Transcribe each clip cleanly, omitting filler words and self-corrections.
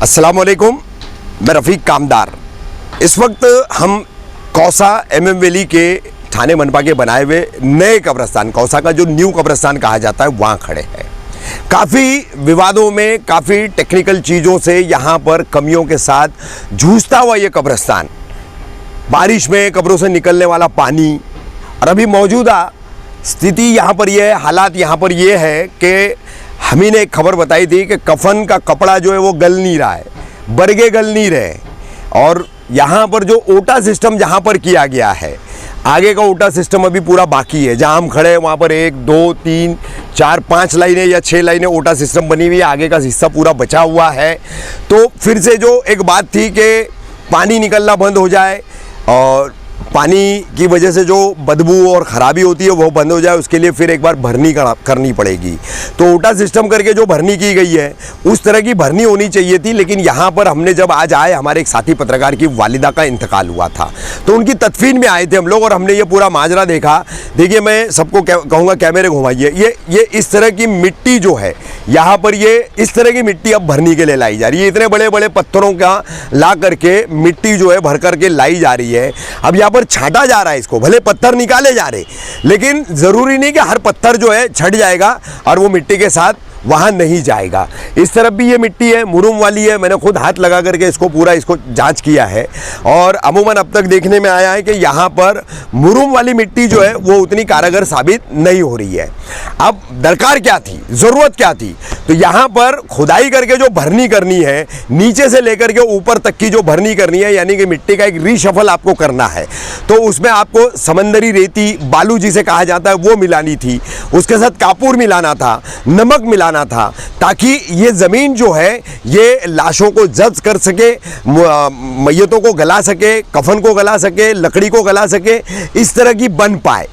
अस्सलाम वालेकुम, मैं रफ़ीक कामदार। इस वक्त हम कौसा एमएम वैली के थाने मनपा के बनाए हुए नए कब्रिस्तान, कौसा का जो न्यू कब्रिस्तान कहा जाता है, वहाँ खड़े हैं। काफ़ी विवादों में, काफ़ी टेक्निकल चीज़ों से यहाँ पर कमियों के साथ जूझता हुआ ये कब्रिस्तान, बारिश में कब्रों से निकलने वाला पानी, और अभी मौजूदा स्थिति यहाँ पर यह है, हालात यहाँ पर ये है कि हमी ने एक खबर बताई थी कि कफन का कपड़ा जो है वो गल नहीं रहा है, बरगे गल नहीं रहे। और यहाँ पर जो ओटा सिस्टम जहाँ पर किया गया है, आगे का ओटा सिस्टम अभी पूरा बाकी है। जहाँ हम खड़े हैं वहाँ पर 1, 2, 3, 4, 5 लाइनें या 6 लाइनें ओटा सिस्टम बनी हुई है, आगे का हिस्सा पूरा बचा हुआ है। तो फिर से जो एक बात थी कि पानी निकलना बंद हो जाए और पानी की वजह से जो बदबू और ख़राबी होती है वो बंद हो जाए, उसके लिए फिर एक बार भरनी करनी पड़ेगी। तो ओटा सिस्टम करके जो भरनी की गई है उस तरह की भरनी होनी चाहिए थी। लेकिन यहाँ पर हमने जब आज आए, हमारे एक साथी पत्रकार की वालिदा का इंतकाल हुआ था, तो उनकी तदफीन में आए थे हम लोग और हमने ये पूरा माजरा देखा। देखिए, मैं सबको कहूँगा कैमरे घुमाइए, ये इस तरह की मिट्टी जो है यहाँ पर, ये इस तरह की मिट्टी अब भरनी के लिए लाई जा रही है। इतने बड़े बड़े पत्थरों का ला करके मिट्टी जो है भर करके लाई जा रही है। अब यहाँ पर छाटा जा रहा है इसको, भले पत्थर निकाले जा रहे, लेकिन ज़रूरी नहीं कि हर पत्थर जो है छट जाएगा और वो मिट्टी के साथ वहाँ नहीं जाएगा। इस तरफ भी ये मिट्टी है, मुरुम वाली है। मैंने खुद हाथ लगा करके इसको जांच किया है और अमूमन अब तक देखने में आया है कि यहाँ पर मुरुम वाली मिट्टी जो है वो उतनी कारगर साबित नहीं हो रही है। अब दरकार क्या थी, ज़रूरत क्या थी? तो यहाँ पर खुदाई करके जो भरनी करनी है, नीचे से लेकर के ऊपर तक की जो भरनी करनी है, यानी कि मिट्टी का एक रीशफल आपको करना है। तो उसमें आपको समंदरी रेती, बालू जिसे कहा जाता है, वो मिलानी थी, उसके साथ कापूर मिलाना था, नमक मिलाना था, ताकि ये ज़मीन जो है ये लाशों को जब्त कर सके, मैयतों को गला सके, कफन को गला सके, लकड़ी को गला सके, इस तरह की बन पाए।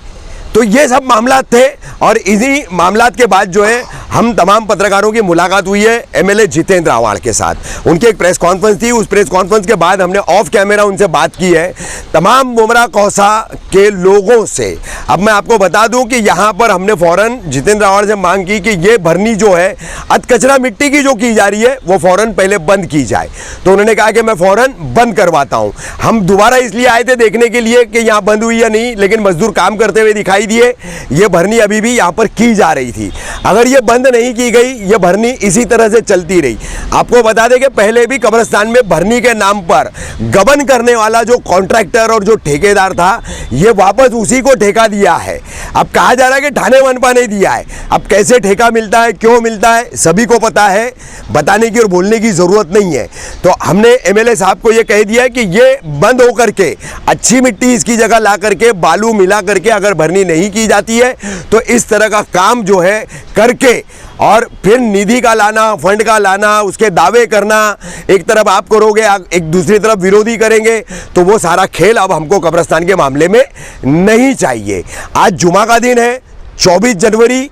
तो ये सब मामला थे और इन्हीं मामलात के बाद जो है हम तमाम पत्रकारों की मुलाकात हुई है एमएलए जितेंद्र आव्हाड के साथ। उनकी एक प्रेस कॉन्फ्रेंस थी, उस प्रेस कॉन्फ्रेंस के बाद हमने ऑफ कैमरा उनसे बात की है, तमाम मुमरा कौसा के लोगों से। अब मैं आपको बता दूं कि यहाँ पर हमने फ़ौरन जितेंद्र आव्हाड से मांग की कि ये भरनी जो है अधकचरा मिट्टी की जो की जा रही है वो फ़ौरन पहले बंद की जाए। तो उन्होंने कहा कि मैं फ़ौरन बंद करवाता हूँ। हम दोबारा इसलिए आए थे देखने के लिए कि यहाँ बंद हुई या नहीं, लेकिन मजदूर काम करते हुए दिखाई दिए। ये भरनी अभी भी यहाँ पर की जा रही थी। अगर ये बंद नहीं की गई, ये भरनी इसी तरह से चलती रही। आपको बता दें कि पहले भी कब्रिस्तान में भरनी के नाम पर गबन करने वाला जो कॉन्ट्रैक्टर और जो ठेकेदार था, ये वापस उसी को ठेका दिया है। अब कहा जा रहा है कि थाने मनपा ने दिया है। अब कैसे ठेका मिलता है, क्यों मिलता है, सभी को पता है, बताने की और बोलने की ज़रूरत नहीं है। तो हमने एमएलए साहब को ये कह दिया है कि ये बंद हो करके अच्छी मिट्टी इसकी जगह ला करके, बालू मिला करके अगर भरनी नहीं की जाती है तो इस तरह का काम जो है करके और फिर निधि का लाना, फंड का लाना, उसके दावे करना, एक तरफ आप करोगे, एक दूसरी तरफ विरोधी करेंगे, तो वो सारा खेल अब हमको कब्रिस्तान के मामले में नहीं चाहिए। आज जुमा का दिन है, 24 जनवरी,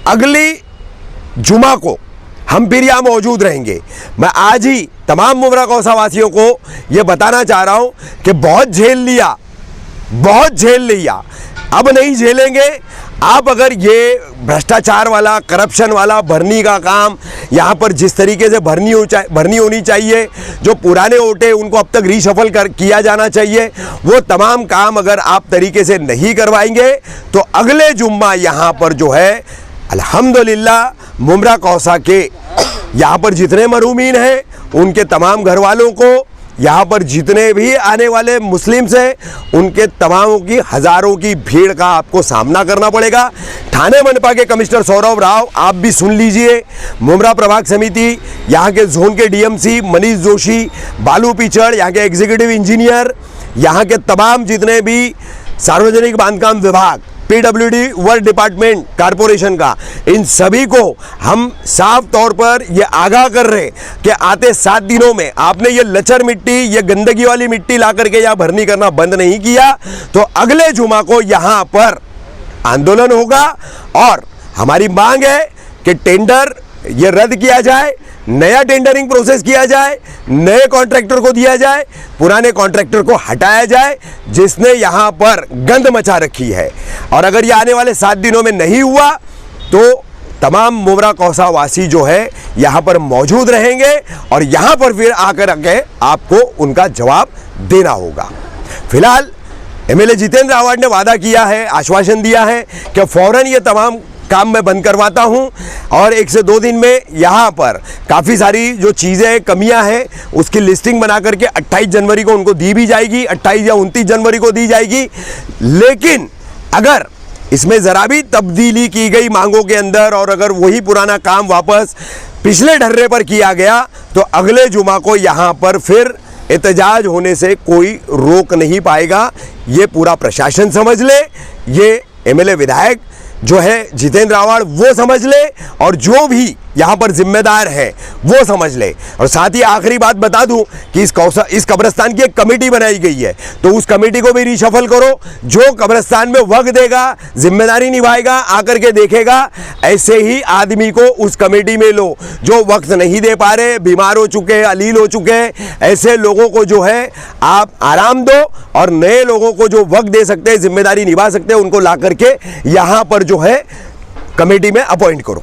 अगली जुमा को हम फिर यहाँ मौजूद रहेंगे। मैं आज ही तमाम मुमरा कौसा वासियों को ये बताना चाह रहा हूँ कि बहुत झेल लिया, बहुत झेल लिया, अब नहीं झेलेंगे। आप अगर ये भ्रष्टाचार वाला, करप्शन वाला भरनी का काम, यहाँ पर जिस तरीके से भरनी होनी चाहिए, जो पुराने ओटे उनको अब तक रीशफल किया जाना चाहिए, वो तमाम काम अगर आप तरीके से नहीं करवाएंगे तो अगले जुम्मा यहाँ पर जो है अल्हम्दुलिल्लाह मुमरा कौसा के यहाँ पर जितने मरूमीन हैं उनके तमाम घर वालों को, यहाँ पर जितने भी आने वाले मुस्लिम्स हैं उनके तमामों की, हज़ारों की भीड़ का आपको सामना करना पड़ेगा। थाने मनपा के कमिश्नर सौरभ राव, आप भी सुन लीजिए, मुमरा प्रभाग समिति, यहाँ के जोन के डीएमसी मनीष जोशी, बालू पिचड़, यहाँ के एग्जीक्यूटिव इंजीनियर, यहाँ के तमाम जितने भी सार्वजनिक बांधकाम विभाग, पीडब्ल्यूडी वर्क डिपार्टमेंट कारपोरेशन का, इन सभी को हम साफ तौर पर ये आगाह कर रहे हैं कि आते 7 दिनों में आपने ये लचर मिट्टी, ये गंदगी वाली मिट्टी ला करके यहाँ भरनी करना बंद नहीं किया तो अगले जुमा को यहाँ पर आंदोलन होगा। और हमारी मांग है कि टेंडर ये रद्द किया जाए, नया टेंडरिंग प्रोसेस किया जाए, नए कॉन्ट्रैक्टर को दिया जाए, पुराने कॉन्ट्रैक्टर को हटाया जाए जिसने यहाँ पर गंद मचा रखी है। और अगर ये आने वाले 7 दिनों में नहीं हुआ तो तमाम मोमरा कौसा वासी जो है यहाँ पर मौजूद रहेंगे और यहाँ पर फिर आकर के आपको उनका जवाब देना होगा। फिलहाल एमएलए जितेंद्र आव्हाड ने वादा किया है, आश्वासन दिया है कि फौरन ये तमाम काम मैं बंद करवाता हूं और 1 से 2 दिन में यहाँ पर काफ़ी सारी जो चीज़ें कमियां हैं उसकी लिस्टिंग बना करके 28 जनवरी को उनको दी भी जाएगी, 28 या 29 जनवरी को दी जाएगी। लेकिन अगर इसमें ज़रा भी तब्दीली की गई मांगों के अंदर और अगर वही पुराना काम वापस पिछले ढर्रे पर किया गया तो अगले जुमा को यहाँ पर फिर एहतजाज होने से कोई रोक नहीं पाएगा। ये पूरा प्रशासन समझ ले, ये एमएलए विधायक जो है जितेंद्र आव्हाड वो समझ ले और जो भी यहाँ पर जिम्मेदार है वो समझ ले। और साथ ही आखिरी बात बता दूं कि इस कब्रिस्तान की एक कमेटी बनाई गई है, तो उस कमेटी को भी रिशफल करो। जो कब्रिस्तान में वक्त देगा, जिम्मेदारी निभाएगा, आकर के देखेगा, ऐसे ही आदमी को उस कमेटी में लो। जो वक्त नहीं दे पा रहे, बीमार हो चुके, अलील हो चुके, ऐसे लोगों को जो है आप आराम दो और नए लोगों को जो वक्त दे सकते हैं, जिम्मेदारी निभा सकते हैं, उनको ला करके यहाँ पर जो है कमेटी में अपॉइंट करो।